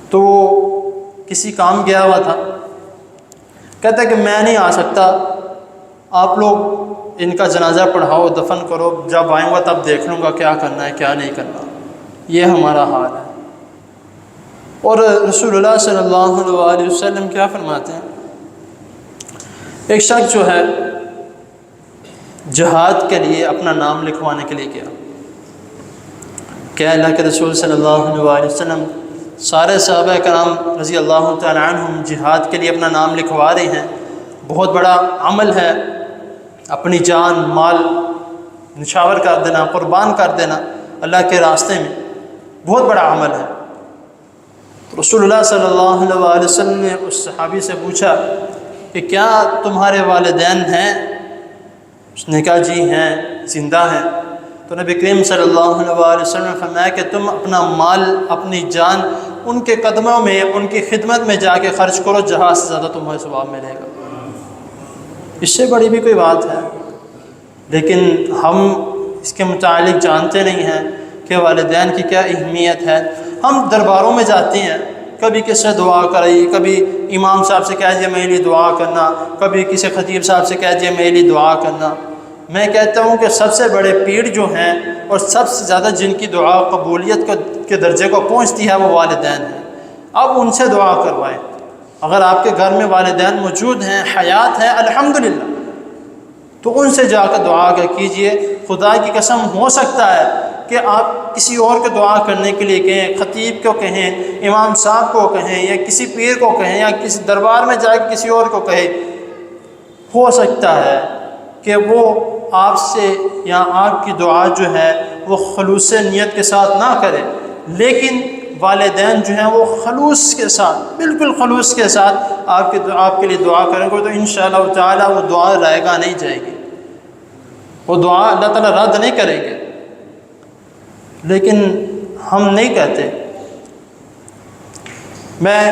تو وہ کسی کام گیا ہوا تھا، کہتا ہے کہ میں نہیں آ سکتا، آپ لوگ ان کا جنازہ پڑھاؤ، دفن کرو، جب آئیں گا تب دیکھ لوں گا کیا کرنا ہے کیا نہیں کرنا۔ یہ ہمارا حال ہے۔ اور رسول اللہ صلی اللہ علیہ وسلم کیا فرماتے ہیں؟ ایک شخص جو ہے جہاد کے لیے اپنا نام لکھوانے کے لیے گیا، کیا اللہ کے رسول صلی اللہ علیہ وسلم سارے صحابہ کرام رضی اللہ تعالیٰ عنہم جہاد کے لیے اپنا نام لکھوا رہے ہیں، بہت بڑا عمل ہے، اپنی جان مال نشاور کر دینا، قربان کر دینا اللہ کے راستے میں، بہت بڑا عمل ہے۔ رسول اللہ صلی اللہ علیہ وسلم نے اس صحابی سے پوچھا کہ کیا تمہارے والدین ہیں؟ اس نے کہا جی ہیں، زندہ ہیں۔ تو نبی کریم صلی اللہ علیہ وسلم نے فرمایا کہ تم اپنا مال، اپنی جان ان کے قدموں میں، ان کی خدمت میں جا کے خرچ کرو، جہاز سے زیادہ تمہیں ثواب ملے گا۔ اس سے بڑی بھی کوئی بات ہے، لیکن ہم اس کے متعلق جانتے نہیں ہیں کہ والدین کی کیا اہمیت ہے۔ ہم درباروں میں جاتے ہیں، کبھی کس سے دعا کرائی، کبھی امام صاحب سے کہہ دیا میرے لیے دعا کرنا، کبھی کسی خطیب صاحب سے کہہ دیا میرے لیے دعا کرنا۔ میں کہتا ہوں کہ سب سے بڑے پیر جو ہیں اور سب سے زیادہ جن کی دعا قبولیت کے درجے کو پہنچتی ہے وہ والدین ہیں۔ اب ان سے دعا کروائیں، اگر آپ کے گھر میں والدین موجود ہیں، حیات ہیں، الحمدللہ، تو ان سے جا کر دعا کیجئے۔ خدا کی قسم ہو سکتا ہے کہ آپ کسی اور کو دعا کرنے کے لیے کہیں، خطیب کو کہیں، امام صاحب کو کہیں، یا کسی پیر کو کہیں، یا کسی دربار میں جا کے کسی اور کو کہیں، ہو سکتا ہے کہ وہ آپ سے یا آپ کی دعا جو ہے وہ خلوص نیت کے ساتھ نہ کرے، لیکن والدین جو ہیں وہ خلوص کے ساتھ، بالکل خلوص کے ساتھ آپ کے لیے دعا کریں گے تو انشاءاللہ تعالیٰ وہ دعا رائے گاہ نہیں جائے گی، وہ دعا اللہ تعالیٰ رد نہیں کریں گے۔ لیکن ہم نہیں کہتے۔ میں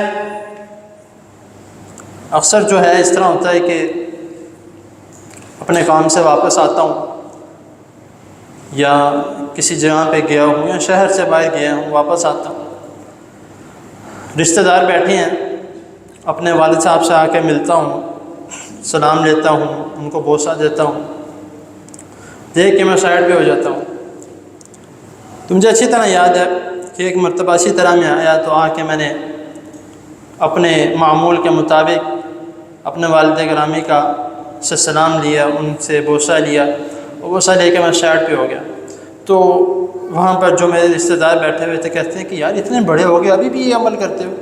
اکثر جو ہے اس طرح ہوتا ہے کہ اپنے کام سے واپس آتا ہوں یا کسی جگہ پہ گیا ہوں یا شہر سے باہر گیا ہوں، واپس آتا ہوں، رشتہ دار بیٹھے ہیں، اپنے والد صاحب سے آ کے ملتا ہوں، سلام لیتا ہوں، ان کو بوسہ دیتا ہوں، دیکھ کے میں سائڈ پہ ہو جاتا ہوں۔ تو مجھے اچھی طرح یاد ہے کہ ایک مرتبہ اسی طرح میں آیا تو آ کے میں نے اپنے معمول کے مطابق اپنے والد گرامی کا سے سلام لیا، ان سے بوسہ لیا، اور بوسہ لے کے میں سائڈ پہ ہو گیا۔ تو وہاں پر جو میرے رشتہ دار بیٹھے ہوئے تھے کہتے ہیں کہ یار اتنے بڑے ہو گئے ابھی بھی یہ عمل کرتے ہو۔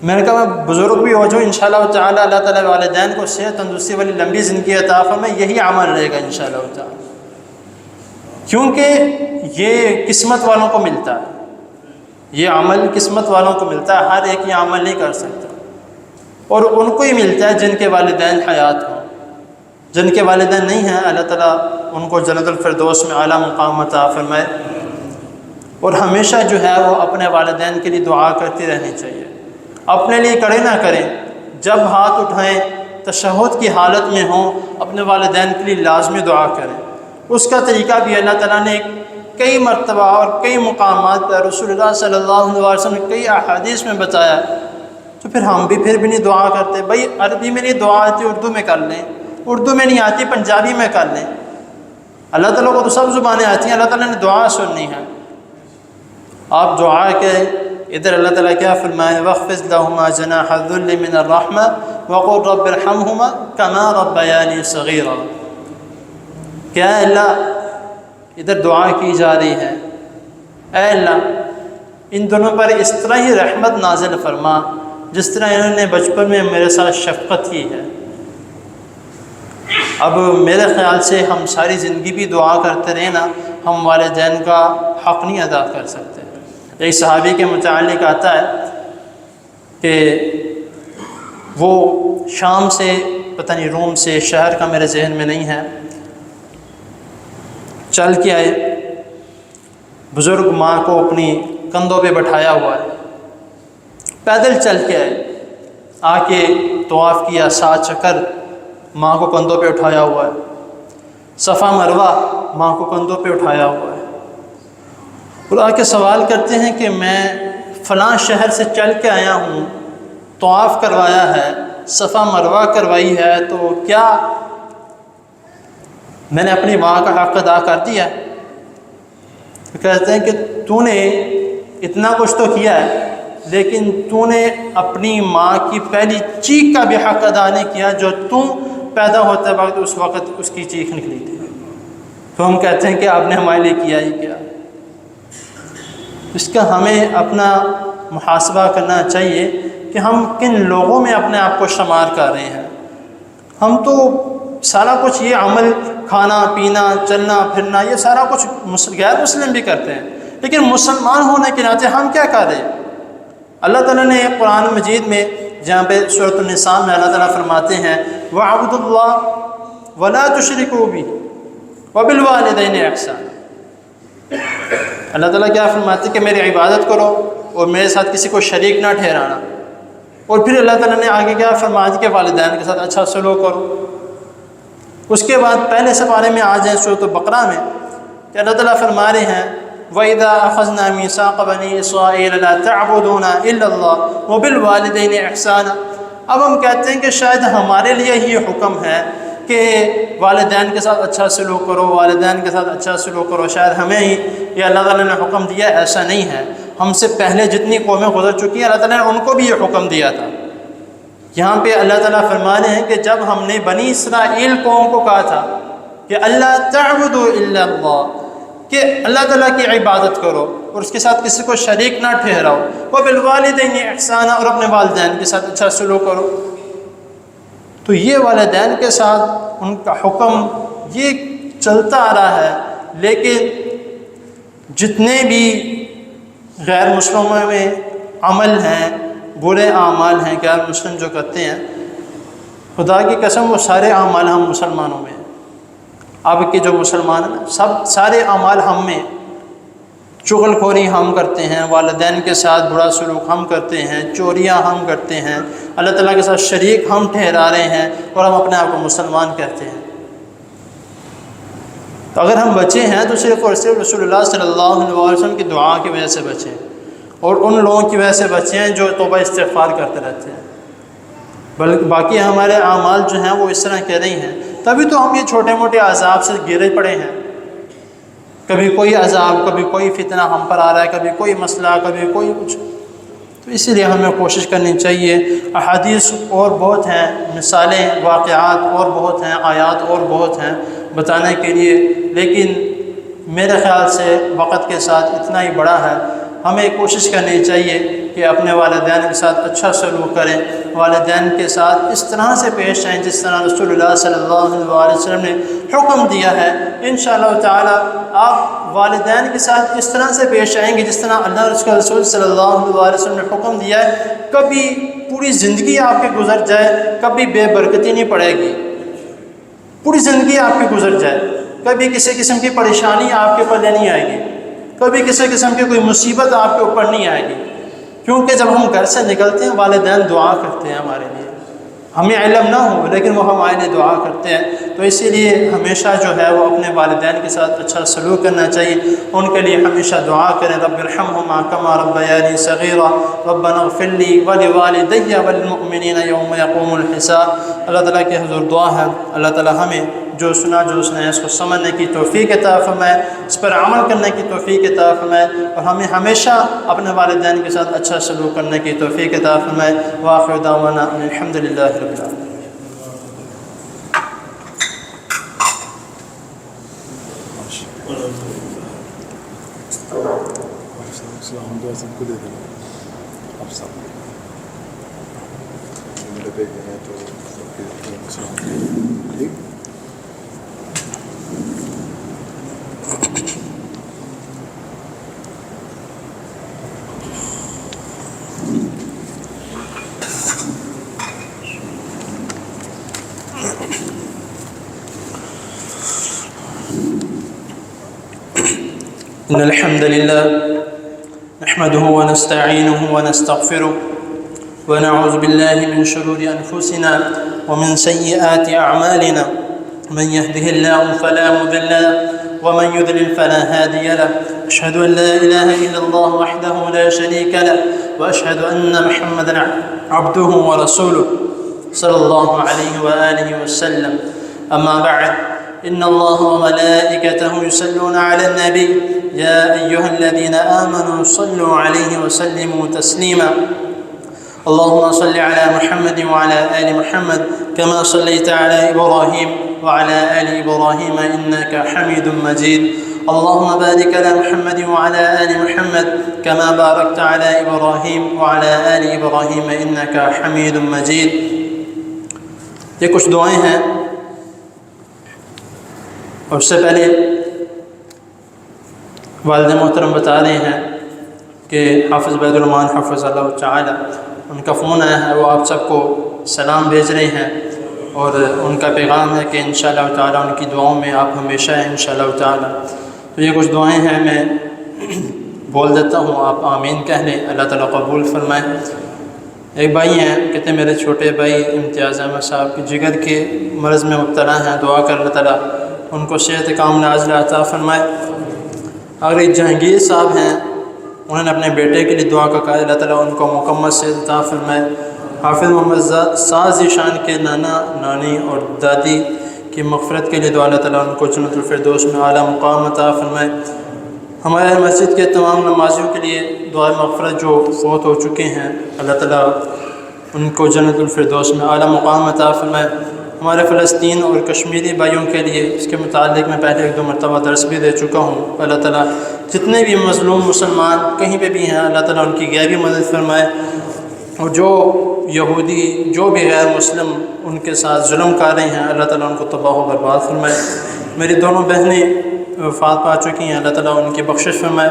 میں نے کہا میں بزرگ بھی ہو جاؤں انشاءاللہ تعالی اللہ تعالیٰ والدین کو صحت تندرستی والی لمبی زندگی عطا فرمائے، یہی عمل رہے گا انشاءاللہ تعالی، کیونکہ یہ قسمت والوں کو ملتا ہے، یہ عمل قسمت والوں کو ملتا ہے، ہر ایک یہ عمل نہیں کر سکتا، اور ان کو ہی ملتا ہے جن کے والدین حیات ہوں۔ جن کے والدین نہیں ہیں اللہ تعالیٰ ان کو جنت الفردوس میں اعلیٰ مقام عطا فرمائے، اور ہمیشہ جو ہے وہ اپنے والدین کے لیے دعا کرتی رہنی چاہیے۔ اپنے لیے کرے نہ کریں، جب ہاتھ اٹھائیں تشہد کی حالت میں ہوں اپنے والدین کے لیے لازمی دعا کریں۔ اس کا طریقہ بھی اللہ تعالیٰ نے کئی مرتبہ اور کئی مقامات پر رسول اللہ صلی اللہ علیہ وسلم نے کئی احادیث میں بتایا، تو پھر ہم بھی پھر بھی نہیں دعا کرتے۔ بھائی عربی میں نہیں دعا آتی اردو میں کر لیں، اردو میں نہیں آتی پنجابی میں کر لیں، اللہ تعالیٰ کو تو سب زبانیں آتی ہیں، اللہ تعالیٰ نے دعا سننی ہے۔ آپ دعا کے ادھر اللہ تعالیٰ کیا فرمائے، وَاخْفِضْ لَهُمَا جَنَاحَ الذُّلِّ مِنَ الرَّحْمَةِ وَقُلْ رَبِّ ارْحَمْهُمَا كَمَا رَبَّيَانِي صَغِيرًا۔ کہ اے اللہ، ادھر دعا کی جا رہی ہے، اے اللہ ان دونوں پر اس طرح ہی رحمت نازل فرما جس طرح انہوں نے بچپن میں میرے ساتھ شفقت کی ہے۔ اب میرے خیال سے ہم ساری زندگی بھی دعا کرتے رہے نا، ہم والدین کا حق نہیں ادا کر سکتے۔ ایک صحابی کے متعلق آتا ہے کہ وہ شام سے پتہ نہیں روم سے شہر کا میرے ذہن میں نہیں ہے، چل کے آئے، بزرگ ماں کو اپنی کندھوں پہ بٹھایا ہوا ہے، پیدل چل کے آئے، آ کے طواف کیا، 7 چکر ماں کو کندھوں پہ اٹھایا ہوا ہے، صفا مروہ ماں کو کندھوں پہ اٹھایا ہوا ہے، اور آ کے سوال کرتے ہیں کہ میں فلاں شہر سے چل کے آیا ہوں، طواف کروایا ہے، صفا مروہ کروائی ہے، تو کیا میں نے اپنی ماں کا حق ادا کر دیا؟ تو کہتے ہیں کہ تو نے اتنا کچھ تو کیا ہے، لیکن تو نے اپنی ماں کی پہلی چیخ کا بھی حق ادا نہیں کیا جو تو پیدا ہوتے وقت اس وقت اس کی چیخ نکلی تھی۔ تو ہم کہتے ہیں کہ آپ نے ہمارے لیے کیا ہی کیا۔ اس کا ہمیں اپنا محاسبہ کرنا چاہیے کہ ہم کن لوگوں میں اپنے آپ کو شمار کر رہے ہیں۔ ہم تو سارا کچھ یہ عمل، کھانا پینا چلنا پھرنا، یہ سارا کچھ غیر مسلم بھی کرتے ہیں، لیکن مسلمان ہونے کے ناطے ہم کیا کر رہے ہیں؟ اللہ تعالیٰ نے قرآن مجید میں جہاں پہ سورۃ النساء میں اللہ تعالیٰ فرماتے ہیں وَاعْبُدُوا اللَّهَ وَلَا تُشْرِكُوا بِهِ وَبِالْوَالِدَيْنِ إِحْسَانًا۔ اللہ تعالیٰ کیا فرماتے ہیں کہ میری عبادت کرو اور میرے ساتھ کسی کو شریک نہ ٹھہرانا، اور پھر اللہ تعالیٰ نے آگے کیا فرمایا کہ والدین کے ساتھ اچھا سلوک کرو۔ اس کے بعد پہلے سپارے میں آ جائیں سورۃ البقرہ میں کہ اللہ تعالیٰ فرما رہے ہیں وَإِذَا أَخَذْنَا مِيثَاقَ بَنِي إِسْرَائِيلَ لَا تَعْبُدُونَ إِلَّا اللَّهَ وَبِالْوَالِدَيْنِ إِحْسَانًا۔ اب ہم کہتے ہیں کہ شاید ہمارے لیے یہ حکم ہے کہ والدین کے ساتھ اچھا سلوک کرو، والدین کے ساتھ اچھا سلوک کرو، شاید ہمیں ہی یہ اللہ تعالیٰ نے حکم دیا، ایسا نہیں ہے۔ ہم سے پہلے جتنی قومیں گزر چکی ہیں اللہ تعالیٰ نے ان کو بھی یہ حکم دیا تھا۔ یہاں پہ اللہ تعالیٰ فرما رہے ہیں کہ جب ہم نے بنی اسرائیل قوم کو کہا تھا کہ اللہ تعبدوا الا اللہ، کہ اللہ تعالیٰ کی عبادت کرو اور اس کے ساتھ کسی کو شریک نہ ٹھہراؤ، وبالوالدین احسانا، اور اپنے والدین کے ساتھ اچھا سلوک کرو، تو یہ والدین کے ساتھ ان کا حکم یہ چلتا آ رہا ہے۔ لیکن جتنے بھی غیر مسلموں میں عمل ہیں، برے اعمال ہیں غیر مسلم جو کرتے ہیں، خدا کی قسم وہ سارے اعمال ہم مسلمانوں میں ہیں۔ اب کے جو مسلمان ہیں سارے اعمال ہم میں، چغل خوری ہم کرتے ہیں، والدین کے ساتھ برا سلوک ہم کرتے ہیں، چوریاں ہم کرتے ہیں، اللہ تعالیٰ کے ساتھ شریک ہم ٹھہرا رہے ہیں اور ہم اپنے آپ کو مسلمان کہتے ہیں۔ تو اگر ہم بچے ہیں تو صرف اور صرف رسول اللہ صلی اللہ علیہ وسلم کی دعا کی وجہ سے بچے ہیں، اور ان لوگوں کی وجہ سے بچے ہیں جو توبہ استغفار کرتے رہتے ہیں، بلکہ باقی ہمارے اعمال جو ہیں وہ اس طرح کے نہیں ہیں، تبھی تو ہم یہ چھوٹے موٹے عذاب سے گرے پڑے ہیں۔ کبھی کوئی عذاب، کبھی کوئی فتنہ ہم پر آ رہا ہے، کبھی کوئی مسئلہ، کبھی کوئی کچھ۔ تو اسی لیے ہمیں کوشش کرنی چاہیے۔ احادیث اور بہت ہیں، مثالیں، واقعات اور بہت ہیں، آیات اور بہت ہیں بتانے کے لیے، لیکن میرے خیال سے وقت کے ساتھ اتنا ہی بڑا ہے۔ ہمیں کوشش کرنی چاہیے کہ اپنے والدین کے ساتھ اچھا سلوک کریں، والدین کے ساتھ اس طرح سے پیش آئیں جس طرح رسول اللہ صلی اللہ علیہ وسلم نے حکم دیا ہے۔ انشاءاللہ تعالی آپ والدین کے ساتھ اس طرح سے پیش آئیں گے جس طرح اللہ رسول صلی اللہ علیہ وسلم نے حکم دیا ہے، کبھی پوری زندگی آپ کی گزر جائے کبھی بے برکتی نہیں پڑے گی، پوری زندگی آپ کی گزر جائے کبھی کسی قسم کی پریشانی آپ کے پلے نہیں آئے گی، کبھی کسی قسم کی کوئی مصیبت آپ کے اوپر نہیں آئے گی، کیونکہ جب ہم گھر سے نکلتے ہیں والدین دعا کرتے ہیں ہمارے لیے، ہمیں علم نہ ہو لیکن وہ ہمارے لیے دعا کرتے ہیں۔ تو اسی لیے ہمیشہ جو ہے وہ اپنے والدین کے ساتھ اچھا سلوک کرنا چاہیے، ان کے لیے ہمیشہ دعا کریں، رب ارحمہما کما ربیانی صغیرا ربنا اغفر لی ولوالدی وللمؤمنین یوم یقوم الحساب۔ اللہ تعالیٰ کے حضور دعا ہے اللہ تعالیٰ ہمیں جو سنا جو اس نے اس کو سمجھنے کی توفیق عطا فرمائے، اس پر عمل کرنے کی توفیق عطا فرمائے، اور ہمیں ہمیشہ اپنے والدین کے ساتھ اچھا سلوک کرنے کی توفیق عطا فرمائے۔ وآخر دعوانا ان الحمد للہ رب العالمین۔ إن الحمد لله نحمده ونستعينه ونستغفره ونعوذ بالله من شرور أنفسنا ومن سيئات أعمالنا، من يهده الله فلا مضل له ومن يضلل فلا هادي له، أشهد أن لا إله إلا الله وحده لا شريك له، وأشهد أن محمدا عبده ورسوله صلى الله عليه وآله وسلم. أما بعد، إن الله وملائكته يصلون على النبي يا أيها الذين آمنوا صلوا عليه وسلموا تسليما. اللهم صل على محمد وعلى آل محمد كما صليت على إبراهيم وعلى آل إبراهيم إنك حميد مجيد. اللهم بارك على محمد وعلى آل محمد كما باركت على إبراهيم وعلى آل إبراهيم إنك حميد مجيد. یہ کچھ دعائیں ہیں، اور اس سے پہلے والد محترم بتا رہے ہیں کہ حافظ عبید الرحمن حفظ اللہ تعالی ان کا فون آیا ہے، وہ آپ سب کو سلام بھیج رہے ہیں، اور ان کا پیغام ہے کہ انشاءاللہ تعالی ان کی دعاؤں میں آپ ہمیشہ ہیں انشاءاللہ تعالی۔ تو یہ کچھ دعائیں ہیں، میں بول دیتا ہوں، آپ آمین کہہ لیں، اللہ تعالیٰ قبول فرمائے۔ ایک بھائی ہیں، کہتے ہیں میرے چھوٹے بھائی امتیاز احمد صاحب کی جگر کے مرض میں مبتلا ہیں، دعا کر اللہ تعالیٰ ان کو صحت کاملہ عاجلہ عطا فرمائے۔ اگر ایک جہانگیر صاحب ہیں، انہوں نے اپنے بیٹے کے لیے دعا کا کہا، اللہ تعالیٰ ان کو مکمل صحت عطا فرمائے۔ حافظ محمد ساز ذیشان کے نانا نانی اور دادی کی مغفرت کے لیے دعا، اللہ تعالیٰ ان کو جنت الفردوس میں اعلیٰ مقام عطا فرمائے۔ ہمارے مسجد کے تمام نمازیوں کے لیے دعا مغفرت جو فوت ہو چکے ہیں، اللہ تعالیٰ ان کو جنت الفردوس میں اعلیٰ مقام عطا فرمائے۔ ہمارے فلسطین اور کشمیری بھائیوں کے لیے اس کے متعلق میں پہلے ایک دو مرتبہ درس بھی دے چکا ہوں، اللہ تعالیٰ جتنے بھی مظلوم مسلمان کہیں پہ بھی ہیں، اللہ تعالیٰ ان کی غیبی مدد فرمائے، اور جو یہودی جو بھی غیر مسلم ان کے ساتھ ظلم کر رہے ہیں، اللہ تعالیٰ ان کو تباہ و برباد فرمائے۔ میری دونوں بہنیں وفات پا چکی ہیں، اللہ تعالیٰ ان کی بخشش فرمائے۔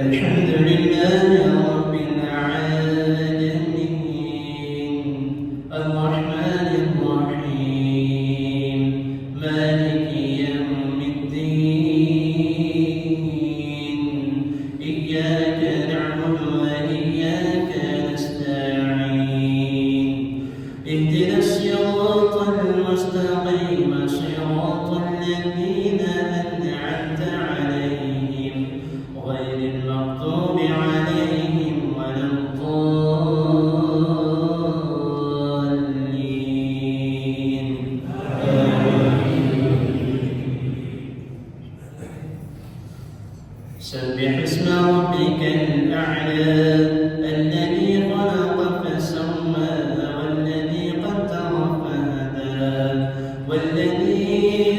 الحمد لله رب العالمين الرحمن الرحيم مالك يوم الدين إياك نعبد وإياك نستعين اهدنا الصراط المستقيم صراط الذين أنعمت عليهم غير المغضوب عليهم ولا الضالين. سبح اسم ربك الأعلى الذي خلق فسوى والذي قدر فهدى والذي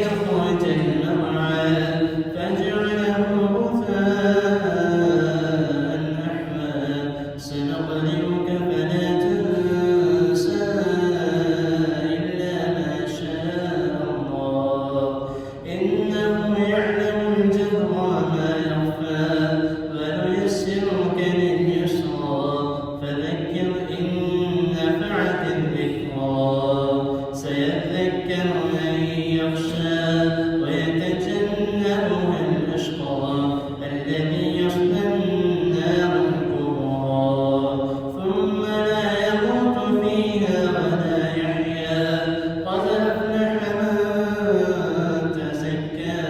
أخرج المرعى فجعله غثاء أحوى سنقرئك فلا تنسى إلا ما شاء الله إنه يعلم الجهر وما يخفى ونيسرك لليسرى فذكر إن نفعت الذكرى سيذكر من يخشى ويتجنبها الأشقى الذي يصلى النار الكبرى ثم لا يموت فيها ولا يحيا قد أفلح من تزكى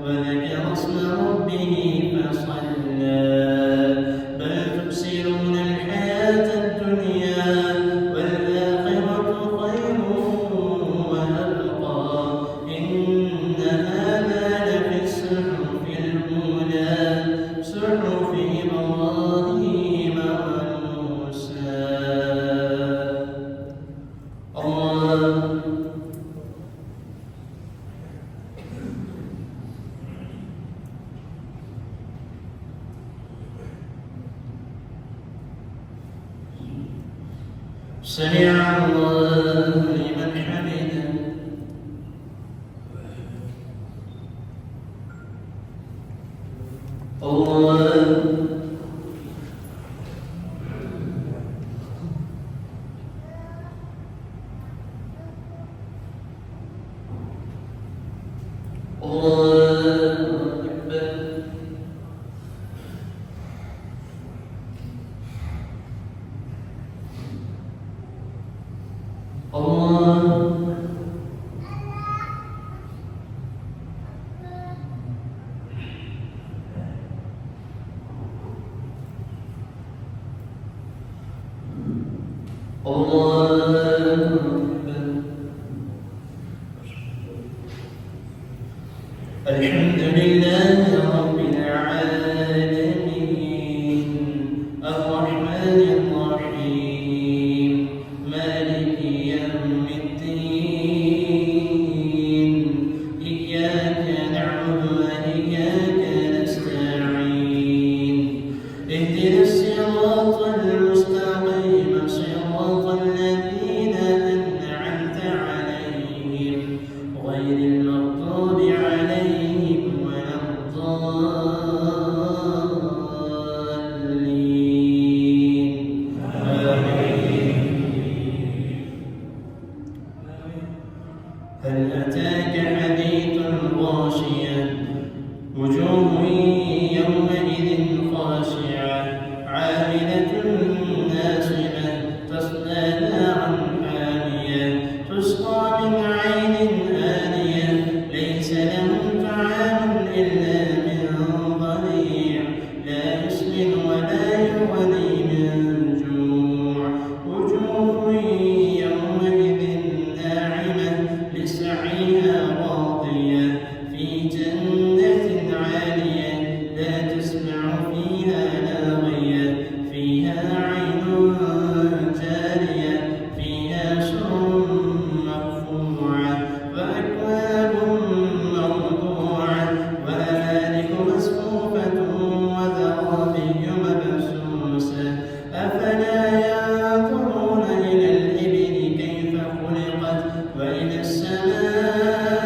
وذكر اسم ربه فصلى بل تبصرون الحياة الدنيا والآخرة خير وأبقى إن هذا لفي الصحف الأولى صحف إبراهيم وموسى. الله سمع الله لمن حمده. الله الحمد لله رب العالمين الرحمن الرحيم مالك يوم الدين إياك نعبد وإياك نستعين اهدنا الصراط المستقيم صراط الذين أنعمت عليهم غير المغضوب عليهم ولا الضالين هل أتاك حديث الغاشية وجوه يومئذ خاشعة عاملة ناصبة تصلى نارا حامية تسقى من عين آنية ليس لهم طعام إلا من ضريع لا يسمن ولا يغني من جوع وجوه يومئذ ناعمة لسعيها راضية في جنة عالية لا تسمع فيها لاغية فيها عين جارية فيها سرر مرفوعة وأكواب موضوعة وأمانك مصفوفة وزرابي مبثوثة أفلا ينظرون إلى الإبل كيف خلقت وإلى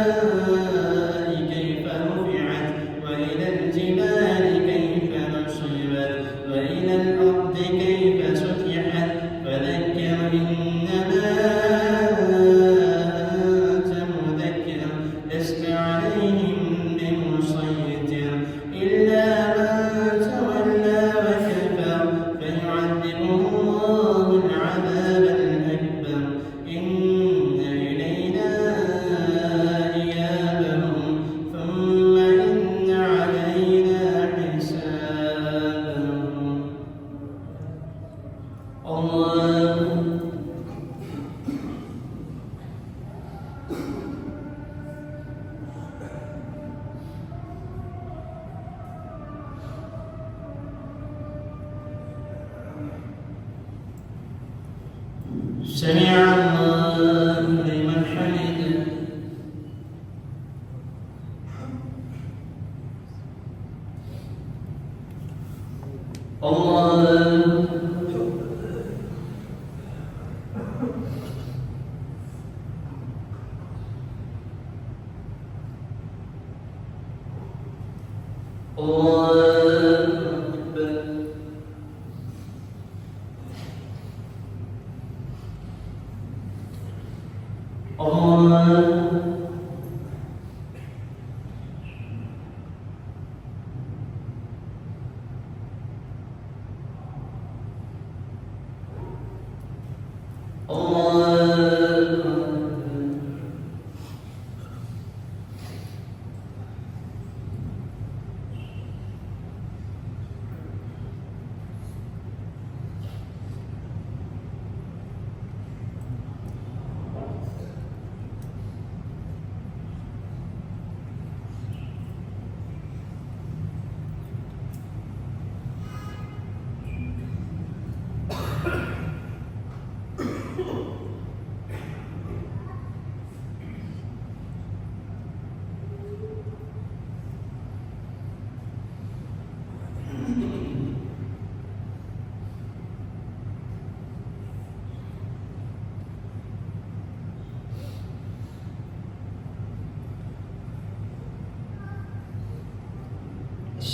السماء كيف رفعت وإلى الجبال كيف نصبت وإلى الأرض كيف سطحت فذكر إنما أنت مذكر لست عليهم بمسيطر إلا من تولى وكفر فيعذبه الله العذاب الأكبر إن إلينا إيابهم ثم إن علينا حسابهم الله سمع الله لمن حمده الله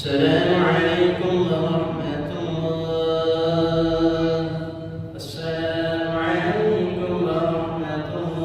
السلام عليكم ورحمة الله. السلام عليكم ورحمة الله.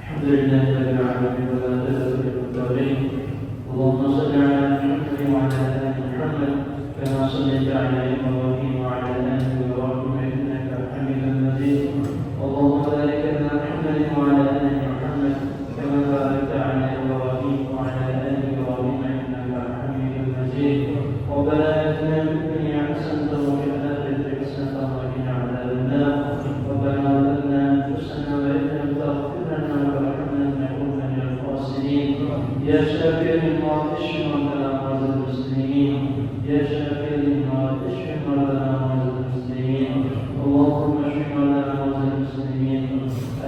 الحمد لله رب العالمين والعاقبة للمتقين. اللهم صل على محمد وعلى آل محمد كما صليت على إبراهيم وعلى آل إبراهيم إنك حميد مجيد. اللهم بارك على محمد وعلى آل محمد كما باركت على إبراهيم وعلى آل إبراهيم إنك حميد مجيد. ربنا آتنا في الدنيا حسنة وفي الآخرة حسنة وقنا عذاب النار. ربنا ظلمنا أنفسنا وإن لم تغفر لنا وترحمنا لنكن من الخاسرين. يا شافي المرض اشف مرضانا ومرضى المسلمين. يا شافي المرض اشف مرضانا ومرضى المسلمين. اللهم اشف مرضانا ومرضى المسلمين.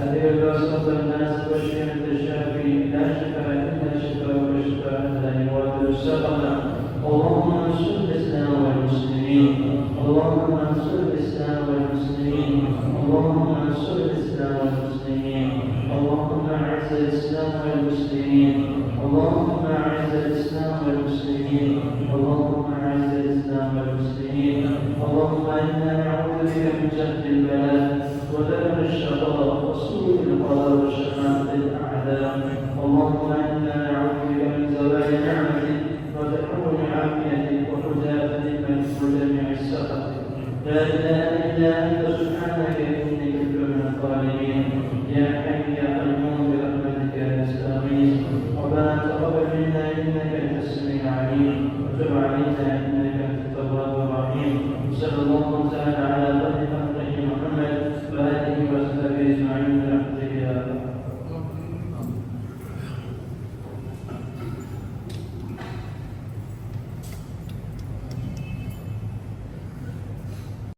أذهب أسقط الناس واشف أنت الشافي، لا شفاء إلا شفاءك وشفاء لا يغادر سقما. اللهم انصر الإسلام والمسلمين. اللهم انصر الإسلام والمسلمين. اللهم انصر الإسلام والمسلمين. اللهم أعز الإسلام والمسلمين. اللهم أعز الإسلام والمسلمين. اللهم أعز الإسلام والمسلمين. اللهم إنا نعوذ بك من جهد البلاء ودرك الشقاء وسوء القضاء وشماتة الأعداء. اللهم إنا نعوذ بك من زوال نعمتك وتحول عافيتك وحجابة الملك وجميع السخط. لا إله إلا أنت سبحانك إني كنت من الظالمين. يا